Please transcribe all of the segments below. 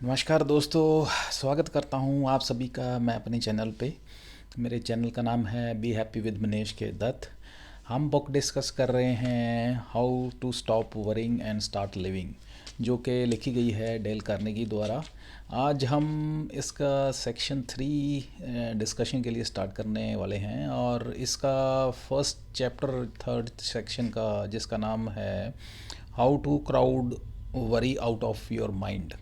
नमस्कार दोस्तों। स्वागत करता हूं आप सभी का मैं अपने चैनल पे। मेरे चैनल का नाम है बी हैप्पी विद मनीष के दत्त। हम बुक डिस्कस कर रहे हैं how to stop worrying and start living, जो कि लिखी गई है डेल कार्नेगी द्वारा। आज हम इसका सेक्शन 3 डिस्कशन के लिए स्टार्ट करने वाले हैं, और इसका फर्स्ट चैप्टर थर्ड सेक्शन का जिसका नाम है how to crowd worry out of your mind.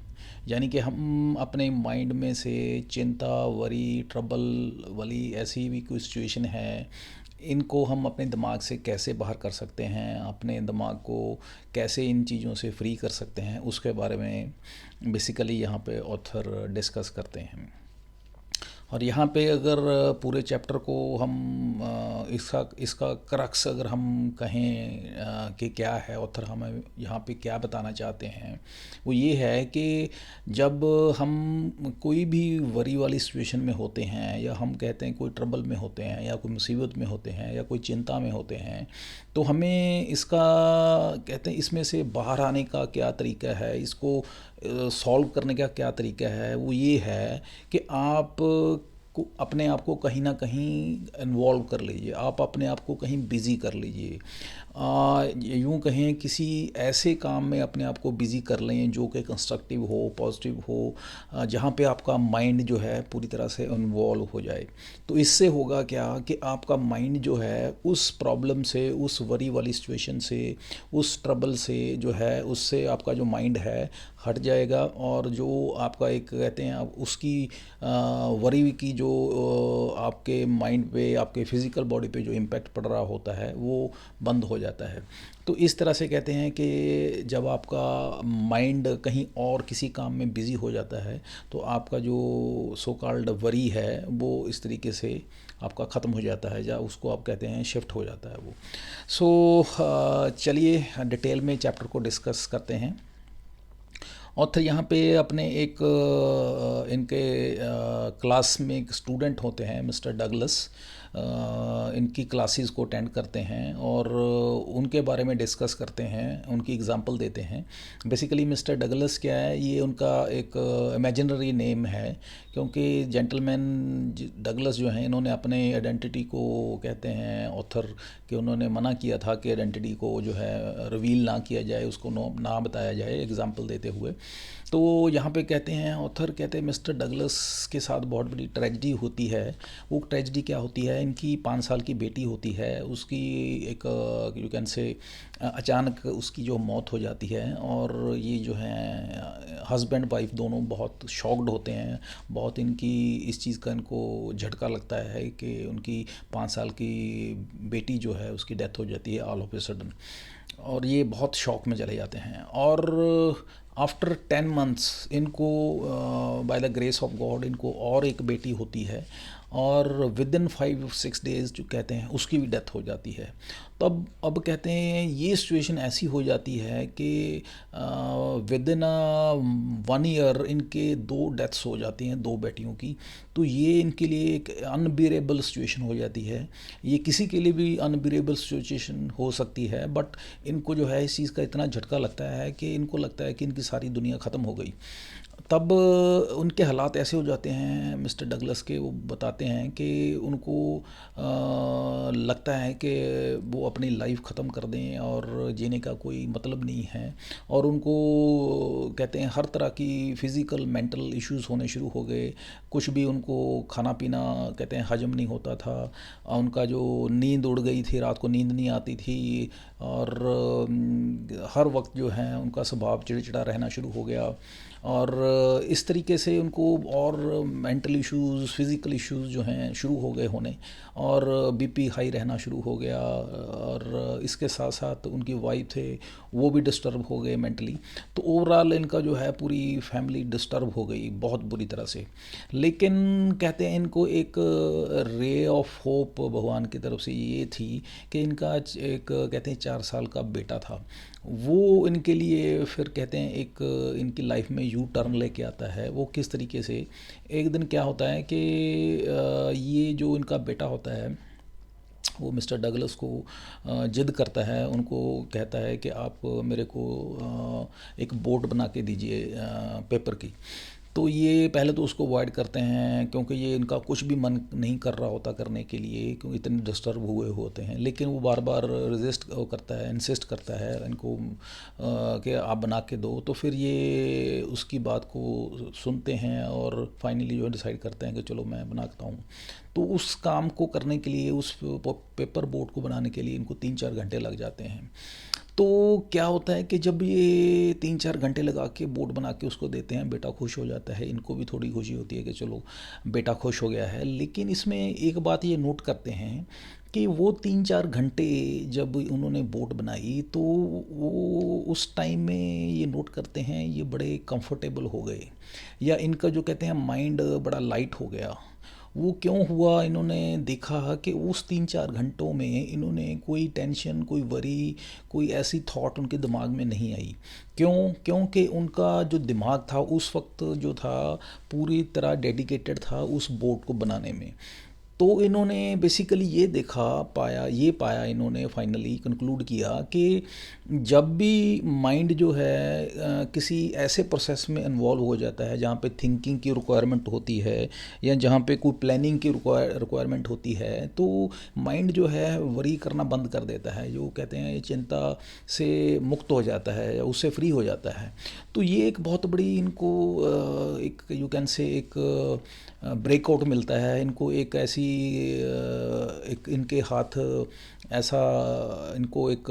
यानी कि हम अपने माइंड में से चिंता, वरी, ट्रबल वाली ऐसी भी कोई सिचुएशन है, इनको हम अपने दिमाग से कैसे बाहर कर सकते हैं, अपने दिमाग को कैसे इन चीज़ों से फ्री कर सकते हैं, उसके बारे में बेसिकली यहाँ पे ऑथर डिस्कस करते हैं। और यहाँ पे अगर पूरे चैप्टर को हम इसका इसका क्रक्स अगर हम कहें कि क्या है ऑथर हमें यहाँ पे क्या बताना चाहते हैं, वो ये है कि जब हम कोई भी वरी वाली सिचुएशन में होते हैं, या हम कहते हैं कोई ट्रबल में होते हैं, या कोई मुसीबत में होते हैं, या कोई चिंता में होते हैं, तो हमें इसका कहते हैं इसमें से बाहर आने का क्या तरीका है, इसको सॉल्व करने का क्या तरीका है, वो ये है कि आप को अपने आप को कहीं ना कहीं इन्वॉल्व कर लीजिए, आप अपने आप को कहीं बिज़ी कर लीजिए। यूँ कहें किसी ऐसे काम में अपने आप को बिज़ी कर लें जो कि कंस्ट्रक्टिव हो, पॉजिटिव हो, जहाँ पे आपका माइंड जो है पूरी तरह से इन्वॉल्व हो जाए। तो इससे होगा क्या कि आपका माइंड जो है उस प्रॉब्लम से, उस वरी वाली सिचुएशन से, उस ट्रबल से जो है, उससे आपका जो माइंड है हट जाएगा, और जो आपका एक कहते हैं आप उसकी वरी की जो आपके माइंड पे, आपके फिज़िकल बॉडी पे जो इम्पैक्ट पड़ रहा होता है वो बंद हो जाता है। तो इस तरह से कहते हैं कि जब आपका माइंड कहीं और किसी काम में बिज़ी हो जाता है, तो आपका जो सो कॉल्ड वरी है वो इस तरीके से आपका ख़त्म हो जाता है, या उसको आप कहते हैं शिफ्ट हो जाता है वो। चलिए डिटेल में चैप्टर को डिस्कस करते हैं। ऑथर यहाँ पे अपने एक इनके क्लास में एक स्टूडेंट होते हैं मिस्टर डगलस, इनकी क्लासेस को अटेंड करते हैं और उनके बारे में डिस्कस करते हैं, उनकी एग्जांपल देते हैं। बेसिकली मिस्टर डगलस क्या है, ये उनका एक इमेजिनरी नेम है, क्योंकि जेंटलमैन डगलस जो हैं इन्होंने अपने आइडेंटिटी को कहते हैं ऑथर कि उन्होंने मना किया था कि आइडेंटिटी को जो है रिवील ना किया जाए, उसको ना बताया जाए, एग्जांपल देते हुए। तो यहाँ पे कहते हैं ऑथर कहते हैं मिस्टर डगलस के साथ बहुत बड़ी ट्रेजेडी होती है। वो ट्रेजेडी क्या होती है, इनकी 5 साल की बेटी होती है, उसकी एक यू कैन से अचानक उसकी जो मौत हो जाती है, और ये जो है हस्बैंड वाइफ दोनों बहुत शॉक्ड होते हैं, बहुत इनकी इस चीज़ का इनको झटका लगता है कि उनकी 5 साल की बेटी जो है उसकी डेथ हो जाती है ऑल ऑफ ए सडन, और ये बहुत शौक में चले जाते हैं। और आफ्टर 10 मंथ्स इनको by the grace of God इनको और एक बेटी होती है, और विद इन 5-6 डेज जो कहते हैं उसकी भी डेथ हो जाती है। तब अब कहते हैं ये सिचुएशन ऐसी हो जाती है कि विद इन 1 ईयर इनके 2 डेथ्स हो जाती हैं, 2 बेटियों की। तो ये इनके लिए एक अनबियरेबल सिचुएशन हो जाती है। ये किसी के लिए भी अनबियरेबल सिचुएशन हो सकती है, बट इनको जो है इस चीज़ का इतना झटका लगता है कि इनको लगता है कि इनकी सारी दुनिया ख़त्म हो गई। तब उनके हालात ऐसे हो जाते हैं मिस्टर डगलस के, वो बताते हैं कि उनको लगता है कि वो अपनी लाइफ ख़त्म कर दें और जीने का कोई मतलब नहीं है, और उनको कहते हैं हर तरह की फ़िज़िकल मेंटल इश्यूज़ होने शुरू हो गए। कुछ भी उनको खाना पीना कहते हैं हजम नहीं होता था, उनका जो नींद उड़ गई थी, रात को नींद नहीं आती थी, और हर वक्त जो है उनका स्वभाव चिड़चिड़ा रहना शुरू हो गया। और इस तरीके से उनको और मेंटल इश्यूज़, फिज़िकल इश्यूज़ जो हैं शुरू हो गए होने, और बीपी हाई रहना शुरू हो गया, और इसके साथ साथ उनकी वाइफ थे वो भी डिस्टर्ब हो गए मेंटली। तो ओवरऑल इनका जो है पूरी फैमिली डिस्टर्ब हो गई बहुत बुरी तरह से। लेकिन कहते हैं इनको एक रे ऑफ होप भगवान की तरफ से ये थी कि इनका एक कहते हैं 4 साल का बेटा था, वो इनके लिए फिर कहते हैं एक इनकी लाइफ में यू टर्न लेके आता है। वो किस तरीके से, एक दिन क्या होता है कि ये जो इनका बेटा होता है वो मिस्टर डगलस को जिद करता है, उनको कहता है कि आप मेरे को एक बोट बना के दीजिए पेपर की। तो ये पहले तो उसको अवॉइड करते हैं, क्योंकि ये इनका कुछ भी मन नहीं कर रहा होता करने के लिए, क्योंकि इतने डिस्टर्ब हुए होते हैं। लेकिन वो बार बार रेजिस्ट करता है, इंसिस्ट करता है इनको कि आप बना के दो। तो फिर ये उसकी बात को सुनते हैं और फाइनली जो डिसाइड करते हैं कि चलो मैं बनाता हूँ। तो उस काम को करने के लिए, उस पेपर बोट को बनाने के लिए इनको 3-4 घंटे लग जाते हैं। तो क्या होता है कि जब ये 3-4 घंटे लगा के बोट बना के उसको देते हैं, बेटा खुश हो जाता है, इनको भी थोड़ी खुशी होती है कि चलो बेटा खुश हो गया है। लेकिन इसमें एक बात ये नोट करते हैं कि वो 3-4 घंटे जब उन्होंने बोट बनाई, तो वो उस टाइम में ये नोट करते हैं ये बड़े कंफर्टेबल हो गए, या इनका जो कहते हैं माइंड बड़ा लाइट हो गया। वो क्यों हुआ, इन्होंने देखा कि उस 3-4 घंटों में इन्होंने कोई टेंशन, कोई वरी, कोई ऐसी थॉट उनके दिमाग में नहीं आई। क्यों? क्योंकि उनका जो दिमाग था उस वक्त जो था पूरी तरह डेडिकेटेड था उस बोट को बनाने में। तो इन्होंने बेसिकली ये देखा, पाया, ये पाया, इन्होंने फाइनली कंक्लूड किया कि जब भी माइंड जो है किसी ऐसे प्रोसेस में इन्वॉल्व हो जाता है जहाँ पे थिंकिंग की रिक्वायरमेंट होती है, या जहाँ पे कोई प्लानिंग की रिक्वायरमेंट होती है, तो माइंड जो है वरी करना बंद कर देता है, जो कहते हैं चिंता से मुक्त हो जाता है या उससे फ्री हो जाता है। तो ये एक बहुत बड़ी इनको एक यू कैन से एक ब्रेकआउट मिलता है इनको, एक ऐसी एक इनके हाथ ऐसा इनको एक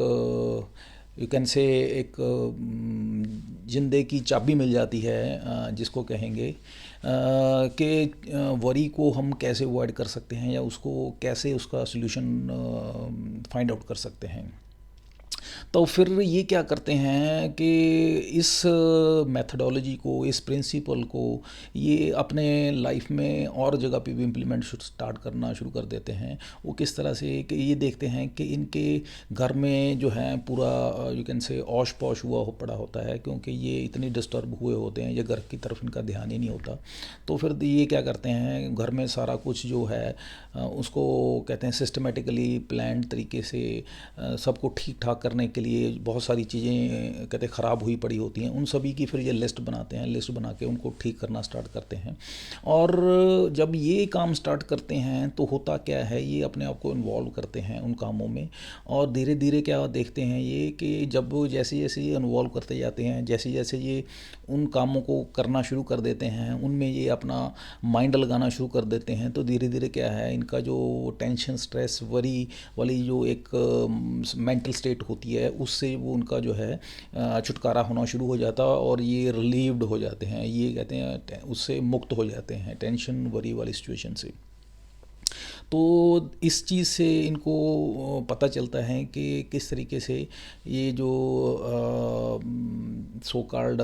यू कैन से एक जिंदे की चाबी मिल जाती है, जिसको कहेंगे कि वरी को हम कैसे अवॉइड कर सकते हैं, या उसको कैसे उसका सल्यूशन फाइंड आउट कर सकते हैं। तो फिर ये क्या करते हैं कि इस मेथडोलॉजी को, इस प्रिंसिपल को ये अपने लाइफ में और जगह पे भी इम्प्लीमेंट स्टार्ट करना शुरू कर देते हैं। वो किस तरह से कि ये देखते हैं कि इनके घर में जो है पूरा यू कैन से औश पौश हुआ पड़ा होता है, क्योंकि ये इतने डिस्टर्ब हुए होते हैं, ये घर की तरफ इनका ध्यान ही नहीं होता। तो फिर ये क्या करते हैं, घर में सारा कुछ जो है उसको कहते हैं सिस्टमेटिकली प्लान तरीके से सबको ठीक ठाक करने के लिए बहुत सारी चीज़ें कहते ख़राब हुई पड़ी होती हैं, उन सभी की फिर ये लिस्ट बनाते हैं, लिस्ट बना के उनको ठीक करना स्टार्ट करते हैं। और जब ये काम स्टार्ट करते हैं तो होता क्या है, ये अपने आप को इन्वॉल्व करते हैं उन कामों में, और धीरे धीरे क्या देखते हैं ये कि जब जैसे जैसे ये इन्वॉल्व करते जाते हैं, जैसे जैसे ये उन कामों को करना शुरू कर देते हैं, उनमें ये अपना माइंड लगाना शुरू कर देते हैं, तो धीरे धीरे क्या है इनका जो टेंशन, स्ट्रेस, वरी वाली जो एक मेंटल स्टेट होती है उससे वो उनका जो है छुटकारा होना शुरू हो जाता है, और ये रिलीव्ड हो जाते हैं, ये कहते हैं उससे मुक्त हो जाते हैं टेंशन वरी वाली सिचुएशन से। तो इस चीज़ से इनको पता चलता है कि किस तरीके से ये जो सो कॉल्ड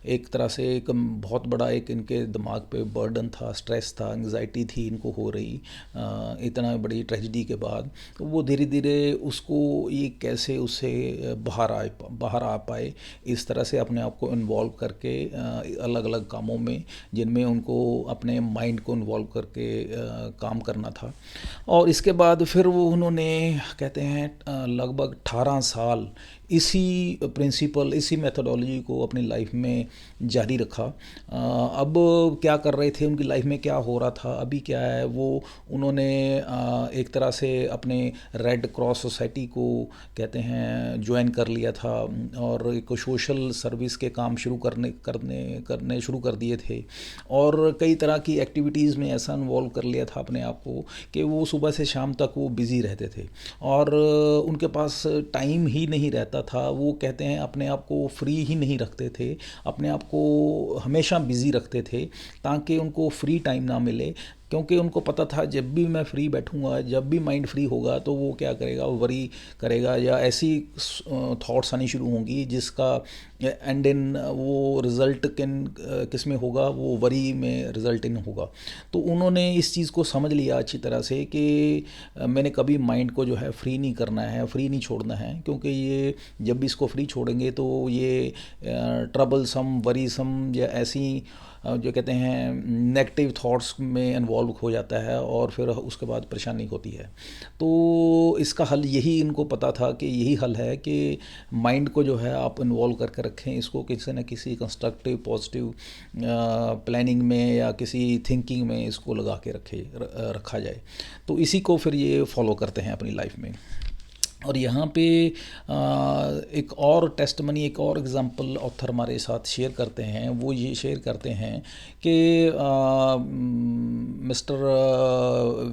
एक तरह से एक बहुत बड़ा एक इनके दिमाग पे बर्डन था, स्ट्रेस था, एंग्जाइटी थी इनको हो रही इतना बड़ी ट्रेजिडी के बाद। तो वो धीरे धीरे उसको ये कैसे उससे बाहर आ पाए, इस तरह से अपने आप को इन्वॉल्व करके अलग अलग कामों में, जिनमें उनको अपने माइंड को इन्वॉल्व करके काम करना था। और इसके बाद फिर वो उन्होंने कहते हैं लगभग 18 साल इसी प्रिंसिपल, इसी मेथडोलॉजी को अपनी लाइफ में जारी रखा। अब क्या कर रहे थे, उनकी लाइफ में क्या हो रहा था, अभी क्या है, वो उन्होंने एक तरह से अपने रेड क्रॉस सोसाइटी को कहते हैं ज्वाइन कर लिया था, और एक सोशल सर्विस के काम शुरू करने शुरू कर दिए थे, और कई तरह की एक्टिविटीज़ में ऐसा इन्वॉल्व कर लिया था अपने आप को कि वो सुबह से शाम तक वो बिज़ी रहते थे, और उनके पास टाइम ही नहीं रहता था। वो कहते हैं अपने आप को फ्री ही नहीं रखते थे, अपने आप को हमेशा बिज़ी रखते थे ताकि उनको फ्री टाइम ना मिले, क्योंकि उनको पता था जब भी मैं फ्री बैठूंगा, जब भी माइंड फ्री होगा, तो वो क्या करेगा, वरी करेगा, या ऐसी थॉट्स आनी शुरू होंगी जिसका एंड इन वो रिज़ल्ट किस में होगा, वो वरी में रिज़ल्ट इन होगा। तो उन्होंने इस चीज़ को समझ लिया अच्छी तरह से कि मैंने कभी माइंड को जो है फ्री नहीं करना है, फ्री नहीं छोड़ना है, क्योंकि ये जब भी इसको फ्री छोड़ेंगे तो ये ट्रबल सम, वरी सम, या ऐसी जो कहते हैं नेगेटिव थॉट्स में इन्वॉल्व इन्वॉल्व हो जाता है और फिर उसके बाद परेशानी होती है। तो इसका हल यही इनको पता था कि यही हल है कि माइंड को जो है आप इन्वॉल्व करके रखें, इसको किसी न किसी कंस्ट्रक्टिव पॉजिटिव प्लानिंग में या किसी थिंकिंग में इसको लगा के रखा जाए। तो इसी को फिर ये फॉलो करते हैं अपनी लाइफ में। और यहाँ पे एक और टेस्टमनी, एक और एग्जांपल ऑथर हमारे साथ शेयर करते हैं। वो ये शेयर करते हैं कि मिस्टर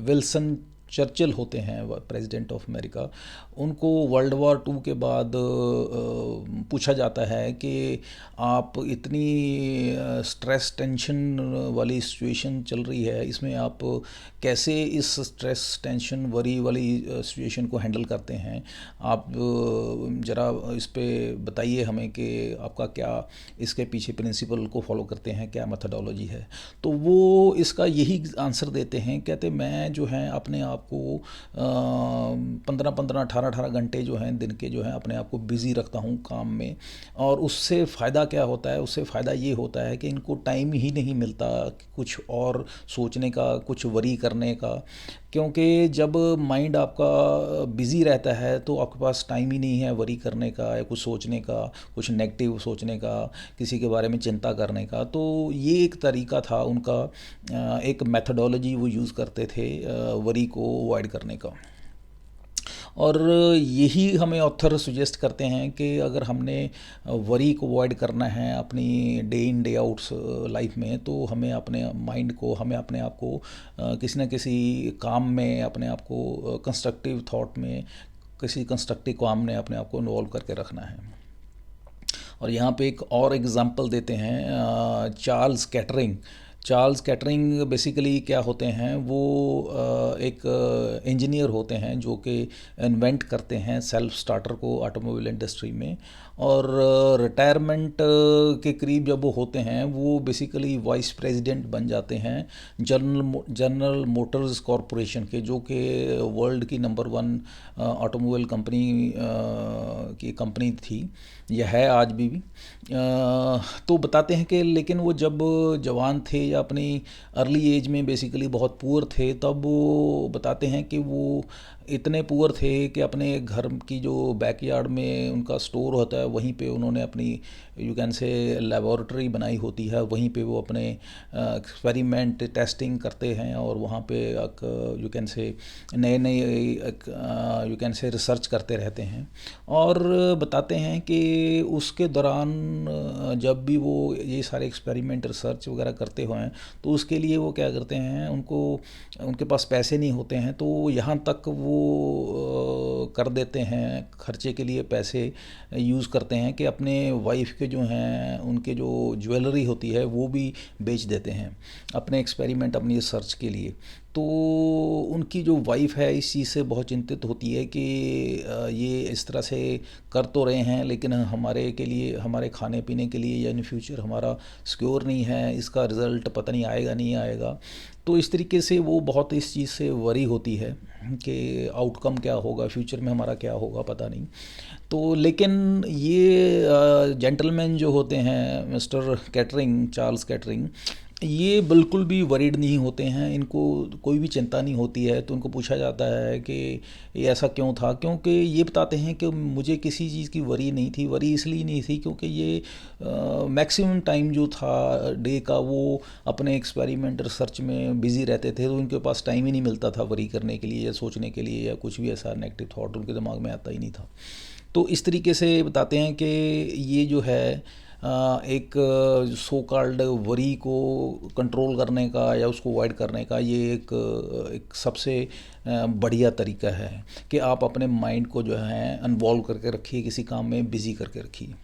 विल्सन चर्चिल होते हैं प्रेसिडेंट ऑफ अमेरिका। उनको वर्ल्ड वॉर 2 के बाद पूछा जाता है कि आप इतनी स्ट्रेस टेंशन वाली सिचुएशन चल रही है, इसमें आप कैसे इस स्ट्रेस टेंशन वरी वाली सिचुएशन को हैंडल करते हैं। आप ज़रा इस पे बताइए हमें कि आपका क्या इसके पीछे प्रिंसिपल को फॉलो करते हैं, क्या मेथडोलॉजी है। तो वो इसका यही आंसर देते हैं, कहते मैं जो है अपने आप को 15-15, 18-18 घंटे जो हैं दिन के जो हैं अपने आप को बिज़ी रखता हूँ काम में। और उससे फ़ायदा क्या होता है, उससे फ़ायदा ये होता है कि इनको टाइम ही नहीं मिलता कुछ और सोचने का, कुछ वरी करने का। क्योंकि जब माइंड आपका बिज़ी रहता है तो आपके पास टाइम ही नहीं है वरी करने का या कुछ सोचने का, कुछ नेगेटिव सोचने का, किसी के बारे में चिंता करने का। तो ये एक तरीका था उनका, एक मेथडोलॉजी वो यूज़ करते थे वरी को अवॉइड करने का। और यही हमें ऑथर सुजेस्ट करते हैं कि अगर हमने वरी को अवॉइड करना है अपनी day in day outs life में, तो हमें अपने माइंड को, हमें अपने आप को किसी न किसी काम में, अपने आप को कंस्ट्रक्टिव थॉट में, किसी कंस्ट्रक्टिव काम में अपने आप को इन्वॉल्व करके रखना है। और यहाँ पे एक और एग्ज़ाम्पल देते हैं Charles catering. Charles catering basically क्या होते हैं, वो एक इंजीनियर होते हैं जो कि इन्वेंट करते हैं सेल्फ स्टार्टर को ऑटोमोबाइल इंडस्ट्री में। और रिटायरमेंट के करीब जब वो होते हैं, वो बेसिकली वाइस प्रेसिडेंट बन जाते हैं जनरल मोटर्स कॉरपोरेशन के, जो कि वर्ल्ड की नंबर 1 ऑटोमोबाइल कंपनी की कंपनी थी, यह है आज भी। तो बताते हैं कि लेकिन वो जब जवान थे या अपनी अर्ली एज में बेसिकली बहुत पुअर थे, तब वो बताते हैं कि वो इतने पुअर थे कि अपने घर की जो बैकयार्ड में उनका स्टोर होता है, वहीं पे उन्होंने अपनी यू कैन से लेबॉरेटरी बनाई होती है। वहीं पे वो अपने एक्सपेरिमेंट टेस्टिंग करते हैं और वहाँ पे यू कैन से नए नए यू कैन से रिसर्च करते रहते हैं। और बताते हैं कि उसके दौरान जब भी वो ये सारे एक्सपेरिमेंट रिसर्च वगैरह करते हुए हैं, तो उसके लिए वो क्या करते हैं, उनके पास पैसे नहीं होते हैं, तो यहाँ तक वो कर देते हैं, खर्चे के लिए पैसे यूज़ करते हैं कि अपने वाइफ के जो हैं उनके जो ज्वेलरी होती है वो भी बेच देते हैं अपने एक्सपेरिमेंट, अपनी रिसर्च के लिए। तो उनकी जो वाइफ है इस चीज़ से बहुत चिंतित होती है कि ये इस तरह से कर तो रहे हैं, लेकिन हमारे के लिए, हमारे खाने पीने के लिए या इन फ्यूचर हमारा सिक्योर नहीं है, इसका रिज़ल्ट पता नहीं आएगा नहीं आएगा। तो इस तरीके से वो बहुत इस चीज़ से वरी होती है कि आउटकम क्या होगा, फ्यूचर में हमारा क्या होगा पता नहीं। तो लेकिन ये जेंटलमैन जो होते हैं मिस्टर कैटरिंग, चार्ल्स कैटरिंग, ये बिल्कुल भी वरीड नहीं होते हैं, इनको कोई भी चिंता नहीं होती है। तो उनको पूछा जाता है कि ये ऐसा क्यों था, क्योंकि ये बताते हैं कि मुझे किसी चीज़ की वरी नहीं थी। वरी इसलिए नहीं थी क्योंकि ये मैक्सिमम टाइम जो था डे का वो अपने एक्सपेरिमेंट रिसर्च में बिज़ी रहते थे, तो उनके पास टाइम ही नहीं मिलता था वरी करने के लिए या सोचने के लिए, या कुछ भी ऐसा नेगेटिव थॉट उनके दिमाग में आता ही नहीं था। तो इस तरीके से बताते हैं कि ये जो है एक सो कॉल्ड वरी को कंट्रोल करने का या उसको अवॉइड करने का ये एक सबसे बढ़िया तरीका है कि आप अपने माइंड को जो है इन्वॉल्व करके रखिए, किसी काम में बिज़ी करके रखिए।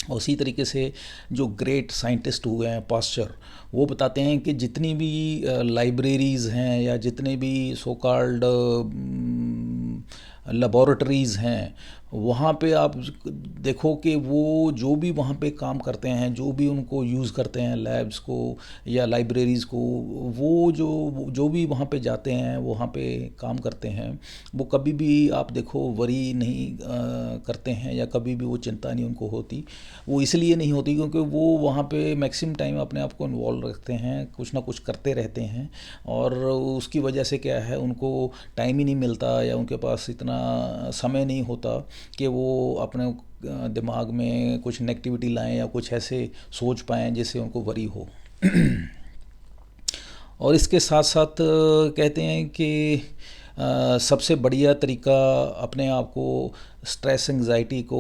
उसी तरीके से जो ग्रेट साइंटिस्ट हुए हैं पास्चर, वो बताते हैं कि जितनी भी लाइब्रेरीज़ हैं या जितने भी सो कॉल्ड लेबॉरेटरीज़ हैं, वहाँ पे आप देखो कि वो जो भी वहाँ पे काम करते हैं, जो भी उनको यूज़ करते हैं लैब्स को या लाइब्रेरीज़ को, वो जो भी वहाँ पे जाते हैं, वहाँ पे काम करते हैं, वो कभी भी आप देखो वरी नहीं करते हैं, या कभी भी वो चिंता नहीं उनको होती। वो इसलिए नहीं होती क्योंकि वो वहाँ पे मैक्सिमम टाइम अपने आप को इन्वॉल्व रखते हैं, कुछ ना कुछ करते रहते हैं, और उसकी वजह से क्या है, उनको टाइम ही नहीं मिलता या उनके पास इतना समय नहीं होता कि वो अपने दिमाग में कुछ नेगेटिविटी लाएं या कुछ ऐसे सोच पाएँ जिससे उनको वरी हो। और इसके साथ साथ कहते हैं कि सबसे बढ़िया तरीका अपने आप को स्ट्रेस एंजाइटी को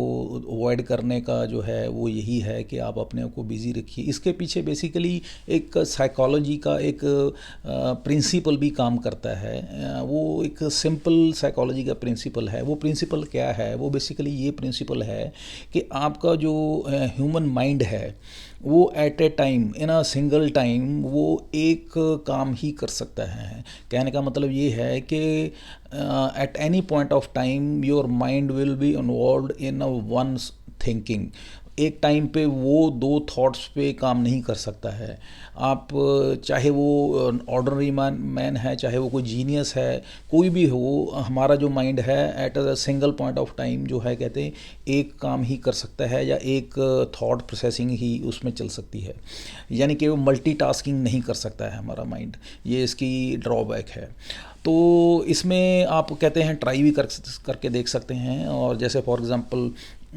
अवॉइड करने का जो है वो यही है कि आप अपने आप को बिज़ी रखिए। इसके पीछे बेसिकली एक साइकोलॉजी का एक प्रिंसिपल भी काम करता है। वो एक सिंपल साइकोलॉजी का प्रिंसिपल है। वो प्रिंसिपल क्या है? वो बेसिकली ये प्रिंसिपल है कि आपका जो ह्यूमन माइंड है वो at a time, in a single time, वो एक काम ही कर सकता है। कहने का मतलब ये है कि at any point of time your mind will be involve in a one thinking. एक टाइम पे वो दो थॉट्स पे काम नहीं कर सकता है। आप चाहे वो ऑर्डिनरी मैन है, चाहे वो कोई जीनियस है, कोई भी हो, हमारा जो माइंड है at a single point of time जो है, कहते हैं एक काम ही कर सकता है या एक थॉट प्रोसेसिंग ही उसमें चल सकती है। यानी कि वो मल्टीटास्किंग नहीं कर सकता है हमारा माइंड। ये इसकी ड्रॉबैक है। तो इसमें आप कहते हैं ट्राई भी करके देख सकते हैं। और जैसे फॉर एग्ज़ाम्पल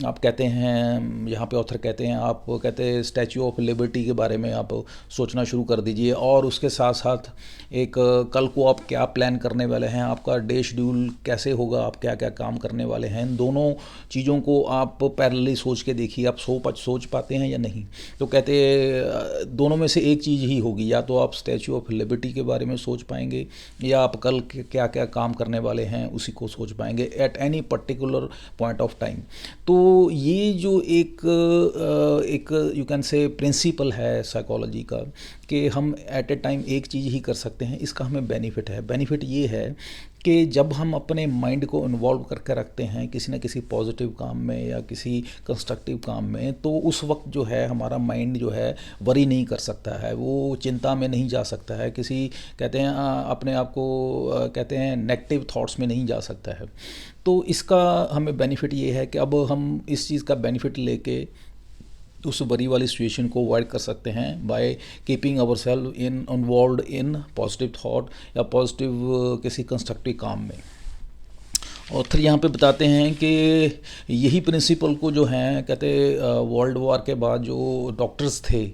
आप कहते हैं, यहाँ पे ऑथर कहते हैं, आप कहते हैं स्टैचू ऑफ लिबर्टी के बारे में आप सोचना शुरू कर दीजिए, और उसके साथ साथ एक कल को आप क्या प्लान करने वाले हैं, आपका डे शेड्यूल कैसे होगा, आप क्या क्या काम करने वाले हैं, इन दोनों चीज़ों को आप पैरेलली सोच के देखिए, आप सोच पाते हैं या नहीं। तो कहते दोनों में से एक चीज़ ही होगी, या तो आप स्टैचू ऑफ लिबर्टी के बारे में सोच पाएंगे, या आप कल क्या क्या काम करने वाले हैं उसी को सोच पाएंगे at any particular point of time. तो ये जो एक यू कैन से प्रिंसिपल है साइकोलॉजी का कि हम एट ए टाइम एक चीज़ ही कर सकते हैं, इसका हमें बेनिफिट है। बेनिफिट ये है कि जब हम अपने माइंड को इन्वॉल्व करके रखते हैं किसी न किसी पॉजिटिव काम में या किसी कंस्ट्रक्टिव काम में, तो उस वक्त जो है हमारा माइंड जो है वरी नहीं कर सकता है, वो चिंता में नहीं जा सकता है, किसी कहते हैं अपने आप को कहते हैं नेगेटिव थॉट्स में नहीं जा सकता है। तो इसका हमें बेनिफिट ये है कि अब हम इस चीज़ का बेनिफिट लेके उस वरी वाली सिचुएशन को अवॉइड कर सकते हैं by keeping our self involve in positive thought या पॉजिटिव किसी कंस्ट्रक्टिव काम में। और फिर यहाँ पे बताते हैं कि यही प्रिंसिपल को जो हैं कहते वर्ल्ड वॉर के बाद जो डॉक्टर्स थे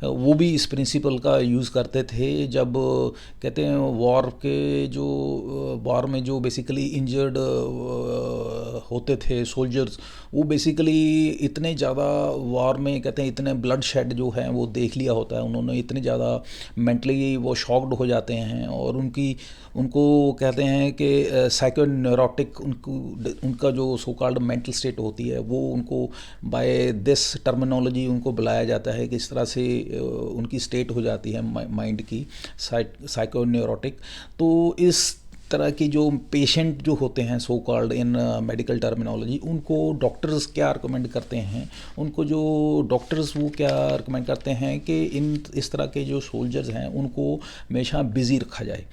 वो भी इस प्रिंसिपल का यूज़ करते थे। जब कहते हैं वॉर में जो बेसिकली इंजर्ड होते थे सोल्जर्स, वो बेसिकली इतने ज़्यादा वॉर में कहते हैं इतने ब्लड शेड जो है वो देख लिया होता है उन्होंने, इतने ज़्यादा मेंटली वो शॉक्ड हो जाते हैं, और उनको कहते हैं कि साइकोन्यूरोटिक उनका जो सो कॉल्ड मेंटल स्टेट होती है वो उनको बाय दिस टर्मिनोलॉजी उनको बुलाया जाता है कि इस तरह से उनकी स्टेट हो जाती है माइंड की साइकोन्यूरोटिक। तो इस तरह की जो पेशेंट जो होते हैं so called in medical terminology, उनको डॉक्टर्स क्या रिकमेंड करते हैं, उनको जो डॉक्टर्स वो क्या रिकमेंड करते हैं कि इस तरह के जो सोल्जर्स हैं उनको हमेशा बिज़ी रखा जाए।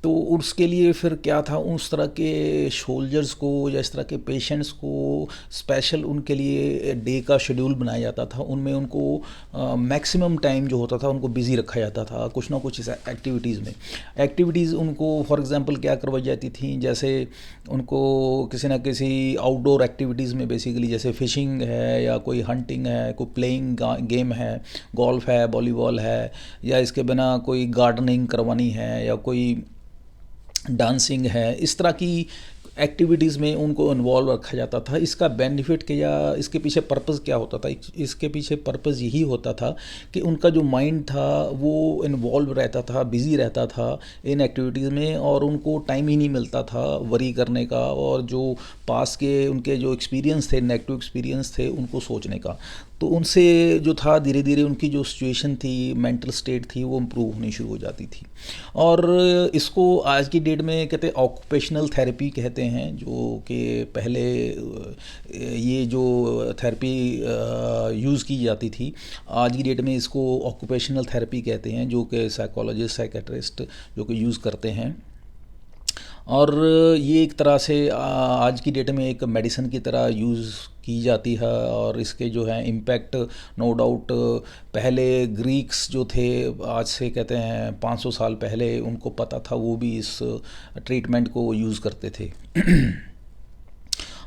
तो उसके लिए फिर क्या था, उस तरह के सोल्जर्स को या इस तरह के पेशेंट्स को स्पेशल उनके लिए डे का शेड्यूल बनाया जाता था, उनमें उनको मैक्सिमम टाइम जो होता था उनको बिज़ी रखा जाता था कुछ ना कुछ इस एक्टिविटीज़ उनको फॉर एग्जांपल क्या करवाई जाती थी, जैसे उनको किसी ना किसी आउटडोर एक्टिविटीज़ में बेसिकली जैसे फ़िशिंग है या कोई हंटिंग है, कोई प्लेइंग गेम है, गोल्फ है, वॉलीबॉल है, या इसके बिना कोई गार्डनिंग करवानी है या कोई डांसिंग है, इस तरह की एक्टिविटीज़ में उनको इन्वॉल्व रखा जाता था। इसका बेनिफिट के या इसके पीछे पर्पज़ क्या होता था? इसके पीछे पर्पज़ यही होता था कि उनका जो माइंड था वो इन्वॉल्व रहता था, बिज़ी रहता था इन एक्टिविटीज़ में, और उनको टाइम ही नहीं मिलता था वरी करने का, और जो पास के उनके जो एक्सपीरियंस थे, नेगेटिव एक्सपीरियंस थे, उनको सोचने का। तो उनसे जो था धीरे धीरे उनकी जो सिचुएशन थी, मेंटल स्टेट थी, वो इम्प्रूव होनी शुरू हो जाती थी। और इसको आज की डेट में कहते हैं ऑक्यूपेशनल थेरेपी कहते हैं, जो कि पहले ये जो थेरेपी यूज़ की जाती थी, आज की डेट में इसको ऑक्यूपेशनल थेरेपी कहते हैं, जो कि साइकोलॉजिस्ट साइकेट्रिस्ट जो कि यूज़ करते हैं। और ये एक तरह से आज की डेट में एक मेडिसिन की तरह यूज़ की जाती है। और इसके जो है इम्पैक्ट नो डाउट पहले ग्रीक्स जो थे, आज से कहते हैं 500 साल पहले, उनको पता था, वो भी इस ट्रीटमेंट को यूज़ करते थे।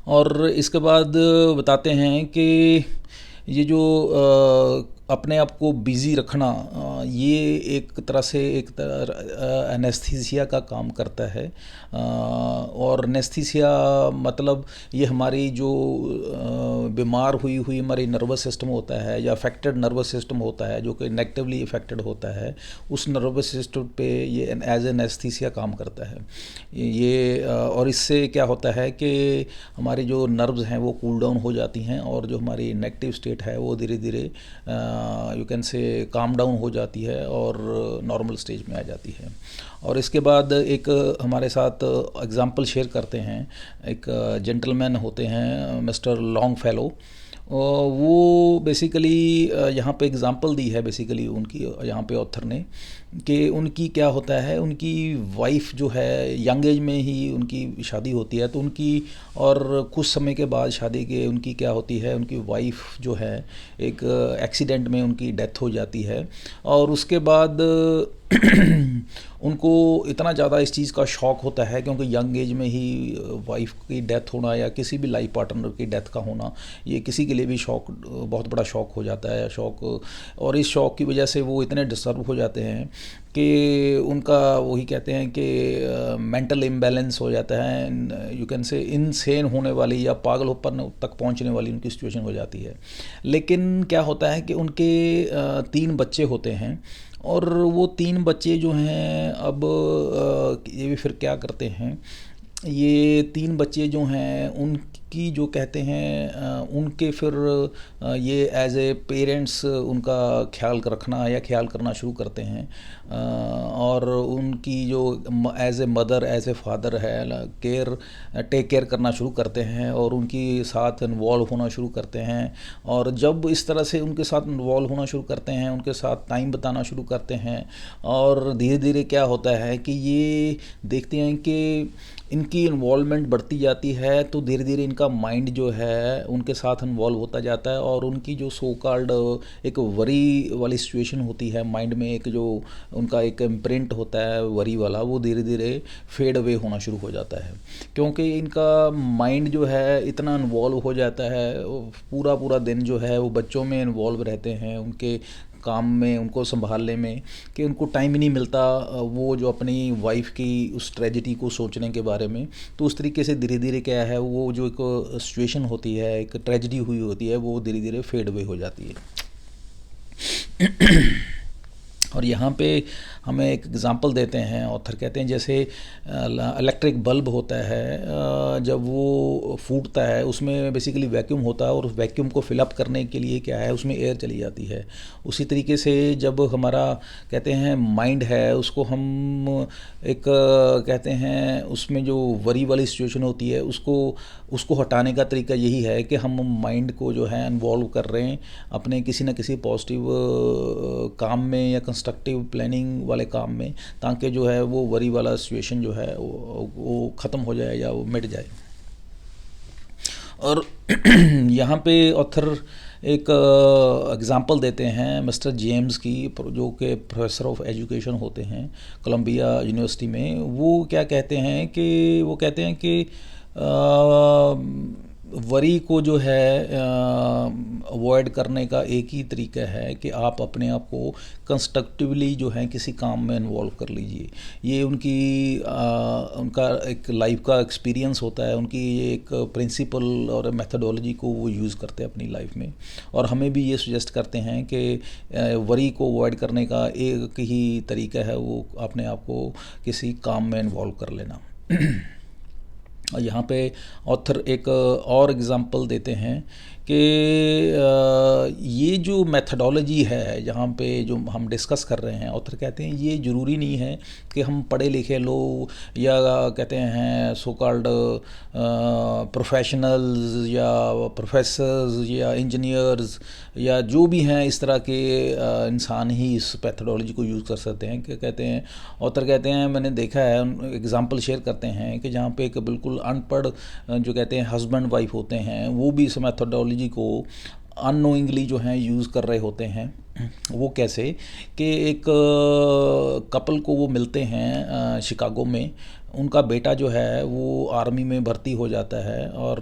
और इसके बाद बताते हैं कि ये जो अपने आप को बिज़ी रखना, ये एक तरह से एक तरह एनेस्थीसिया का काम करता है। और एनेस्थीसिया मतलब ये हमारी जो बीमार हुई हुई हमारी नर्वस सिस्टम होता है, या अफेक्टेड नर्वस सिस्टम होता है, जो कि नेगेटिवली इफेक्टेड होता है, उस नर्वस सिस्टम पे ये एज एनेस्थीसिया काम करता है ये। और इससे क्या होता है कि हमारी जो नर्व्स हैं वो कूल डाउन हो जाती हैं, और जो हमारी नेगेटिव स्टेट है वो धीरे धीरे यू कैन से काम डाउन हो जाती है और नॉर्मल स्टेज में आ जाती है। और इसके बाद एक हमारे साथ एग्ज़ाम्पल शेयर करते हैं, एक जेंटलमैन होते हैं मिस्टर लॉन्ग फेलो। वो बेसिकली यहाँ पे एग्ज़ाम्पल दी है बेसिकली उनकी, यहाँ पे ऑथर ने, कि उनकी क्या होता है, उनकी वाइफ जो है यंग एज में ही उनकी शादी होती है, तो उनकी और कुछ समय के बाद शादी के उनकी क्या होती है, उनकी वाइफ जो है एक एक्सीडेंट में उनकी डेथ हो जाती है। और उसके बाद उनको इतना ज़्यादा इस चीज़ का शौक़ होता है, क्योंकि यंग एज में ही वाइफ की डेथ होना या किसी भी लाइफ पार्टनर की डेथ का होना, ये किसी के लिए भी शौक़, बहुत बड़ा शौक़ हो जाता है, शौक़। और इस शौक़ की वजह से वो इतने डिस्टर्ब हो जाते हैं कि उनका वही कहते हैं कि मेंटल इम्बैलेंस हो जाता है, यू कैन से इनसेन होने वाली या पागलपन तक पहुंचने वाली उनकी सिचुएशन हो जाती है। लेकिन क्या होता है कि उनके 3 बच्चे होते हैं, और वो 3 बच्चे जो हैं अब ये भी फिर क्या करते हैं, ये 3 बच्चे जो हैं उनकी जो कहते हैं उनके फिर ये एज ए पेरेंट्स उनका ख्याल रखना या ख्याल करना शुरू करते हैं। और उनकी जो as a mother as a father है टेक केयर करना शुरू करते हैं, और उनकी साथ इन्वॉल्व होना शुरू करते हैं। और जब इस तरह से उनके साथ इन्वॉल्व होना शुरू करते हैं, उनके साथ टाइम बिताना शुरू करते हैं, और धीरे धीरे क्या होता है कि ये देखते हैं कि इनकी इन्वॉल्वमेंट बढ़ती जाती है, तो धीरे धीरे इनका माइंड जो है उनके साथ इन्वॉल्व होता जाता है, और उनकी जो सो कॉल्ड एक वरी वाली सिचुएशन होती है माइंड में, एक जो उनका एक इम्प्रिंट होता है वरी वाला, वो धीरे धीरे फेड अवे होना शुरू हो जाता है। क्योंकि इनका माइंड जो है इतना इन्वॉल्व हो जाता है, पूरा पूरा दिन जो है वो बच्चों में इन्वॉल्व रहते हैं, उनके काम में, उनको संभालने में, कि उनको टाइम ही नहीं मिलता वो जो अपनी वाइफ की उस ट्रेजेडी को सोचने के बारे में। तो उस तरीके से धीरे धीरे क्या है, वो जो एक सिचुएशन होती है, एक ट्रेजेडी हुई होती है, वो धीरे धीरे फेड अवे हो जाती है। और यहाँ पे हमें एक एग्ज़ाम्पल देते हैं, ऑथर कहते हैं जैसे इलेक्ट्रिक बल्ब होता है, जब वो फूटता है उसमें बेसिकली वैक्यूम होता है, और उस वैक्यूम को फिलअप करने के लिए क्या है, उसमें एयर चली जाती है। उसी तरीके से जब हमारा कहते हैं माइंड है, उसको हम एक कहते हैं उसमें जो वरी वाली सिचुएशन होती है, उसको हटाने का तरीका यही है कि हम माइंड को जो है इन्वॉल्व कर रहे हैं अपने किसी न किसी पॉजिटिव काम में या कंस्ट्रक्टिव प्लानिंग वाले काम में, ताकि जो है वो वरी वाला सिचुएशन जो है वो ख़त्म हो जाए या वो मिट जाए। और यहाँ पे ऑथर एक एग्ज़ाम्पल देते हैं मिस्टर जेम्स की, जो कि प्रोफेसर ऑफ एजुकेशन होते हैं कोलंबिया यूनिवर्सिटी में। वो क्या कहते हैं कि वो कहते हैं कि वरी को जो है अवॉइड करने का एक ही तरीका है कि आप अपने आप को कंस्ट्रक्टिवली जो है किसी काम में इन्वॉल्व कर लीजिए। ये उनका एक लाइफ का एक्सपीरियंस होता है, उनकी ये एक प्रिंसिपल और मेथडोलॉजी को वो यूज़ करते हैं अपनी लाइफ में। और हमें भी ये सजेस्ट करते हैं कि वरी को अवॉइड करने का एक ही तरीका है, वो अपने आप को किसी काम में इन्वॉल्व कर लेना। और यहाँ पे ऑथर एक और एग्ज़ाम्पल देते हैं कि ये जो मेथडोलॉजी है जहाँ पे जो हम डिस्कस कर रहे हैं, ऑथर कहते हैं ये ज़रूरी नहीं है कि हम पढ़े लिखे लोग या कहते हैं सो कॉल्ड प्रोफेशनल्स या प्रोफेसर्स या इंजीनियर्स या जो भी हैं इस तरह के इंसान ही इस मेथडोलॉजी को यूज़ कर सकते हैं। कि कहते हैं ऑथर कहते हैं मैंने देखा है, एग्जांपल शेयर करते हैं कि जहाँ पे एक बिल्कुल अनपढ़ जो कहते हैं हस्बैंड वाइफ होते हैं वो भी इस मेथडोलॉजी को अननोइंगली जो हैं यूज़ कर रहे होते हैं। वो कैसे कि एक कपल को वो मिलते हैं शिकागो में, उनका बेटा जो है वो आर्मी में भर्ती हो जाता है और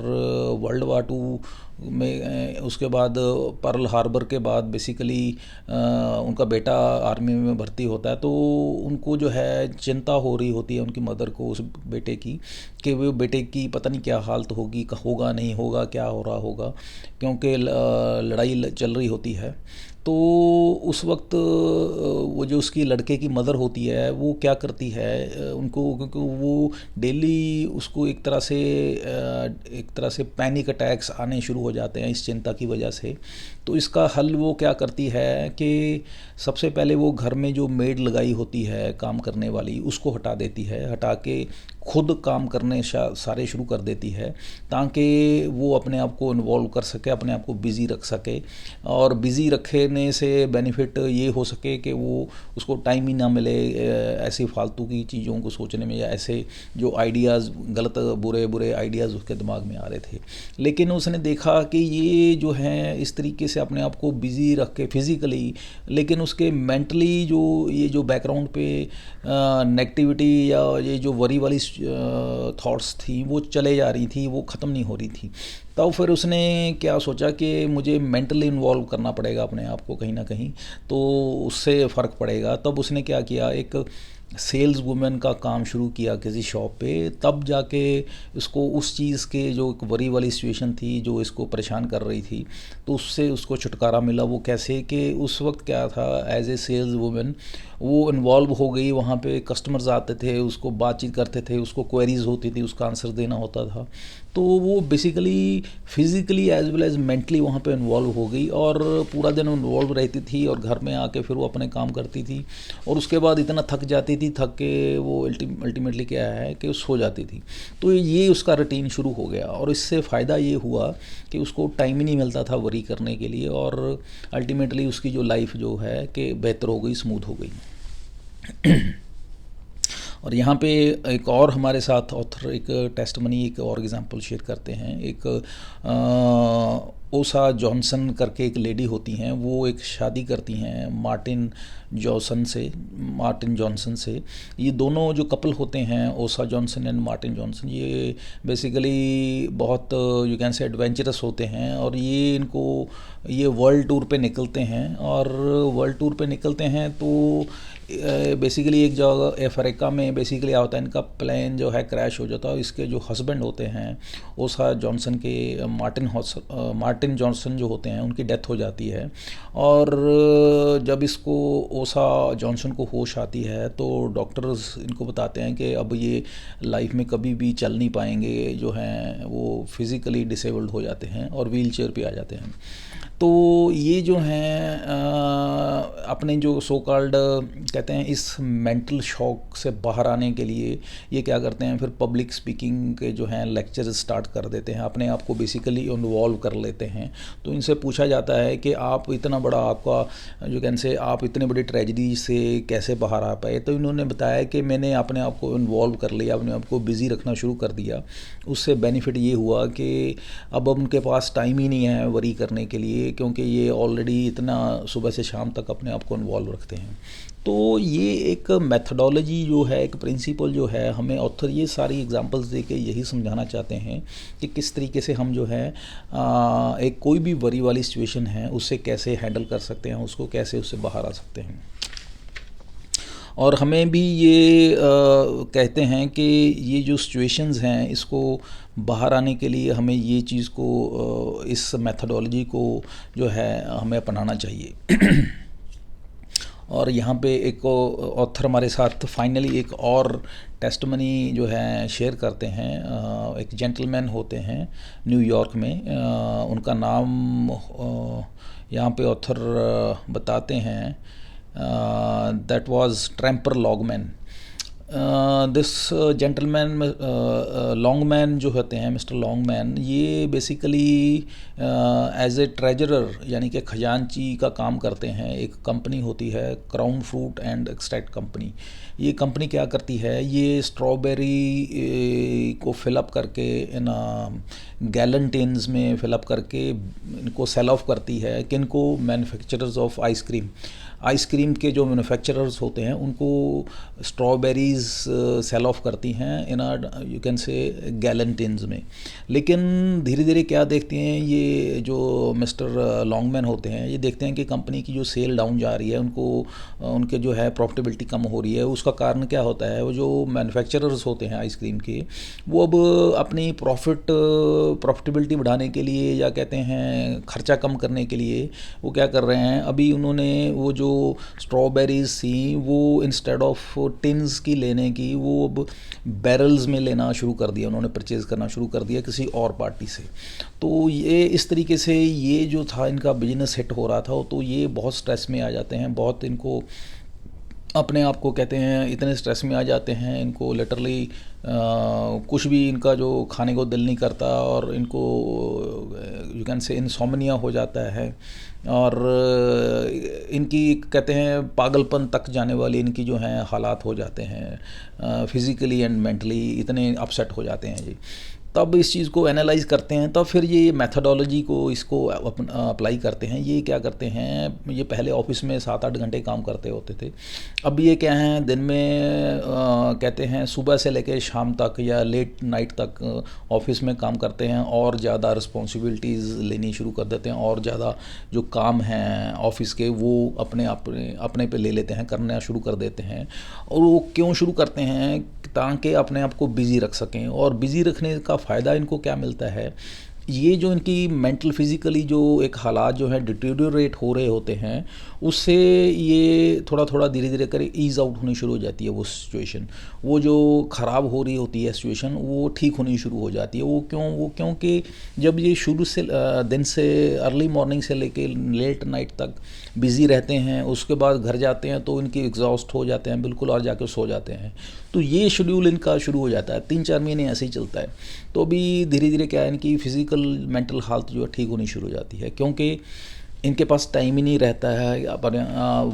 वर्ल्ड वार टू में उसके बाद पर्ल हार्बर के बाद बेसिकली उनका बेटा आर्मी में भर्ती होता है। तो उनको जो है चिंता हो रही होती है उनकी मदर को उस बेटे की कि वो बेटे की पता नहीं क्या हालत होगी, होगा नहीं होगा, क्या हो रहा होगा, क्योंकि लड़ाई चल रही होती है। तो उस वक्त वो जो उसकी लड़के की मदर होती है वो क्या करती है उनको, क्योंकि वो डेली उसको एक तरह से पैनिक अटैक्स आने शुरू हो जाते हैं इस चिंता की वजह से। तो इसका हल वो क्या करती है कि सबसे पहले वो घर में जो मेड लगाई होती है काम करने वाली उसको हटा देती है, हटा के खुद काम करने सारे शुरू कर देती है ताकि वो अपने आप को इन्वॉल्व कर सके, अपने आप को बिज़ी रख सके। और बिज़ी रखने से बेनिफिट ये हो सके कि वो उसको टाइम ही ना मिले ऐसी फालतू की चीज़ों को सोचने में या ऐसे जो आइडियाज़ गलत बुरे बुरे आइडियाज़ उसके दिमाग में आ रहे थे। लेकिन उसने देखा कि ये जो है इस तरीके से अपने आप को बिज़ी रख के फिज़िकली, लेकिन उसके मेंटली जो ये जो बैकग्राउंड पे नेगेटिविटी या ये जो वरी वाली थॉट्स थी वो चले जा रही थी, वो ख़त्म नहीं हो रही थी। तब फिर उसने क्या सोचा कि मुझे मेंटली इन्वॉल्व करना पड़ेगा अपने आप को कहीं ना कहीं, तो उससे फ़र्क पड़ेगा। तब उसने क्या किया, एक सेल्स वुमेन का काम शुरू किया किसी शॉप पे। तब जाके उसको उस चीज़ के जो एक वरी वाली सिचुएशन थी जो इसको परेशान कर रही थी, तो उससे उसको छुटकारा मिला। वो कैसे कि उस वक्त क्या था, एज ए सेल्स वुमेन वो इन्वॉल्व हो गई, वहाँ पे कस्टमर्स आते थे, उसको बातचीत करते थे, उसको क्वेरीज होती थी, उसका आंसर देना होता था। तो वो basically physically as well as mentally वहाँ पे इन्वॉल्व हो गई और पूरा दिन इन्वॉल्व रहती थी और घर में आके फिर वो अपने काम करती थी और उसके बाद इतना थक जाती थी, थक के वो अल्टीमेटली क्या है कि सो जाती थी। तो ये उसका रूटीन शुरू हो गया और इससे फ़ायदा ये हुआ कि उसको टाइम ही नहीं मिलता था वरी करने के लिए और अल्टीमेटली उसकी जो लाइफ जो है कि बेहतर हो गई, स्मूथ हो गई। और यहाँ पे एक और हमारे साथ ऑथर एक टेस्टमनी, एक और एग्जांपल शेयर करते हैं। एक ओसा जॉनसन करके एक लेडी होती हैं, वो एक शादी करती हैं मार्टिन जॉनसन से। ये दोनों जो कपल होते हैं, ओसा जॉनसन एंड मार्टिन जॉनसन, ये बेसिकली बहुत यू कैन से एडवेंचरस होते हैं और ये वर्ल्ड टूर पे निकलते हैं। और वर्ल्ड टूर पे निकलते हैं तो बेसिकली एक जगह अफ्रीका में बेसिकली क्या होता है, इनका प्लेन जो है क्रैश हो जाता है। इसके जो हस्बैंड होते हैं ओसा जॉनसन के, मार्टिन जॉनसन जो होते हैं, उनकी डेथ हो जाती है। और जब इसको ओसा जॉनसन को होश आती है तो डॉक्टर्स इनको बताते हैं कि अब ये लाइफ में कभी भी चल नहीं पाएंगे, जो हैं वो फिज़िकली डिसेबल्ड हो जाते हैं और व्हील चेयर पर आ जाते हैं। तो ये जो हैं अपने जो सो कॉल्ड कहते हैं इस मेंटल शॉक से बाहर आने के लिए ये क्या करते हैं, फिर पब्लिक स्पीकिंग के जो हैं लेक्चर स्टार्ट कर देते हैं, अपने आप को बेसिकली इन्वॉल्व कर लेते हैं। तो इनसे पूछा जाता है कि आप इतना बड़ा, आपका जो कैन से आप इतने बड़ी ट्रेजेडी से कैसे बाहर आ पाए। तो इन्होंने बताया कि मैंने अपने आप को इन्वॉल्व कर लिया, अपने आप को बिज़ी रखना शुरू कर दिया। उससे बेनिफिट ये हुआ कि अब उनके पास टाइम ही नहीं है वरी करने के लिए, क्योंकि ये ऑलरेडी इतना सुबह से शाम तक अपने आप को इन्वॉल्व रखते हैं। तो ये एक मेथडोलॉजी जो है, एक प्रिंसिपल जो है, हमें ऑथर ये सारी एग्जांपल्स दे के यही समझाना चाहते हैं कि किस तरीके से हम जो है एक कोई भी वरी वाली सिचुएशन है उससे कैसे हैंडल कर सकते हैं, उसको कैसे उससे बाहर आ सकते हैं। और हमें भी ये कहते हैं कि ये जो सिचुएशंस हैं इसको बाहर आने के लिए हमें ये चीज़ को इस मेथडोलॉजी को जो है हमें अपनाना चाहिए। और यहाँ पे एक ऑथर हमारे साथ फाइनली एक और टेस्टमनी जो है शेयर करते हैं। एक जेंटलमैन होते हैं न्यूयॉर्क में, उनका नाम यहाँ पे ऑथर बताते हैं, that was tramper Longman. This gentleman Longman जो होते हैं, मिस्टर लॉन्गमैन, ये बेसिकली एज ए ट्रेजरर यानी कि खजांची का काम करते हैं। एक कंपनी होती है crown fruit and extract company. ये कंपनी क्या करती है, ये स्ट्रॉबेरी को फिलअप करके इन गैलन टिन्स में फिलअप करके इनको सेल ऑफ करती है। किनको? Manufacturers of ice cream. आइसक्रीम के जो मैन्युफैक्चरर्स होते हैं उनको स्ट्रॉबेरीज़ सेल ऑफ करती हैं in you can say gallon tins में। लेकिन धीरे धीरे क्या देखते हैं ये जो मिस्टर लॉन्गमैन होते हैं, ये देखते हैं कि कंपनी की जो सेल डाउन जा रही है, उनको उनके जो है प्रॉफिटेबिलिटी कम हो रही है। उसका कारण क्या होता है, वो जो मैन्युफैक्चरर्स होते हैं आइसक्रीम के, वो अब अपनी प्रॉफिटेबिलिटी बढ़ाने के लिए या कहते हैं खर्चा कम करने के लिए वो क्या कर रहे हैं, अभी उन्होंने वो जो स्ट्रॉबेरीज थी वो इंस्टेड ऑफ टिन्स की लेने की, वो अब बैरल्स में लेना शुरू कर दिया, उन्होंने परचेज़ करना शुरू कर दिया किसी और पार्टी से। तो ये इस तरीके से ये जो था इनका बिजनेस हिट हो रहा था, तो ये बहुत स्ट्रेस में आ जाते हैं, बहुत इनको अपने आप को कहते हैं इतने स्ट्रेस में आ जाते हैं, इनको लिटरली कुछ भी इनका जो खाने को दिल नहीं करता और इनको यू कैन से इंसोम्निया हो जाता है और इनकी कहते हैं पागलपन तक जाने वाली इनकी जो हैं हालात हो जाते हैं, फिज़िकली एंड मेंटली इतने अपसेट हो जाते हैं जी। तब इस चीज़ को एनालाइज करते हैं, तब फिर ये मेथडोलॉजी को इसको अप्लाई करते हैं। ये क्या करते हैं, ये पहले ऑफिस में 7-8 घंटे काम करते होते थे, अब ये क्या हैं दिन में कहते हैं सुबह से लेकर शाम तक या लेट नाइट तक ऑफिस में काम करते हैं और ज़्यादा रिस्पॉन्सिबिलिटीज़ लेनी शुरू कर देते हैं और ज़्यादा जो काम हैं ऑफिस के वो अपने पे ले लेते हैं, करना शुरू कर देते हैं। और वो क्यों शुरू करते हैं, ताकि अपने आप को बिज़ी रख सकें। और बिज़ी रखने का फ़ायदा इनको क्या मिलता है, ये जो इनकी मेंटल फिज़िकली जो एक हालात जो है डिटेरियोरेट हो रहे होते हैं, उससे ये थोड़ा थोड़ा धीरे धीरे कर ईज़ आउट होनी शुरू हो जाती है वो सिचुएशन। वो जो ख़राब हो रही होती है सिचुएशन वो ठीक होनी शुरू हो जाती है। वो क्योंकि जब ये शुरू से दिन से अर्ली मॉर्निंग से लेके लेट नाइट तक बिज़ी रहते हैं, उसके बाद घर जाते हैं तो इनकी एग्जॉस्ट हो जाते हैं बिल्कुल और जाके सो जाते हैं। तो ये शेड्यूल इनका शुरू हो जाता है, 3-4 महीने ऐसे ही चलता है। तो अभी धीरे धीरे क्या है, इनकी फ़िज़िकल मेंटल हेल्थ जो है ठीक होनी शुरू हो जाती है, क्योंकि इनके पास टाइम ही नहीं रहता है अपने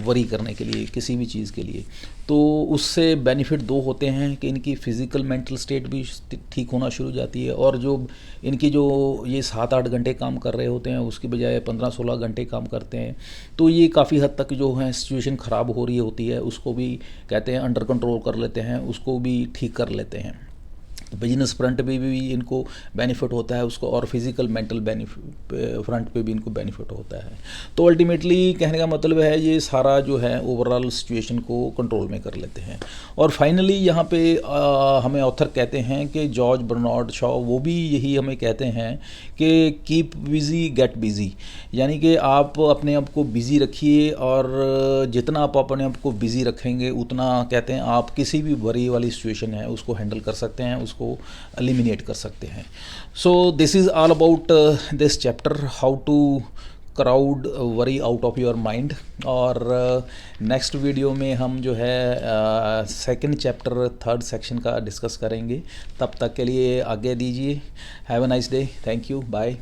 वरी करने के लिए किसी भी चीज़ के लिए। तो उससे बेनिफिट 2 होते हैं कि इनकी फ़िज़िकल मेंटल स्टेट भी ठीक होना शुरू हो जाती है, और जो इनकी जो ये 7-8 घंटे काम कर रहे होते हैं उसकी बजाय 15-16 घंटे काम करते हैं। तो ये काफ़ी हद तक जो है सिचुएशन ख़राब हो रही होती है उसको भी कहते हैं अंडर कंट्रोल कर लेते हैं, उसको भी ठीक कर लेते हैं। बिजनेस फ्रंट पे भी इनको बेनिफिट होता है उसको, और फिज़िकल मेंटल फ्रंट पे भी इनको बेनिफिट होता है। तो अल्टीमेटली कहने का मतलब है ये सारा जो है ओवरऑल सिचुएशन को कंट्रोल में कर लेते हैं। और फाइनली यहाँ पे हमें ऑथर कहते हैं कि जॉर्ज बर्नार्ड शॉ वो भी यही हमें कहते हैं कि कीप बिज़ी गेट बिज़ी, यानी कि आप अपने आप को बिज़ी रखिए और जितना आप अपने आप को बिज़ी रखेंगे उतना कहते हैं आप किसी भी वरी वाली सिचुएशन है उसको हैंडल कर सकते हैं, उसको एलिमिनेट कर सकते हैं। So this is all about this chapter, how to crowd worry out of your mind. और नेक्स्ट वीडियो में हम जो है सेकंड चैप्टर 3rd सेक्शन का डिस्कस करेंगे। तब तक के लिए आगे दीजिए। Have a nice day, thank you, bye.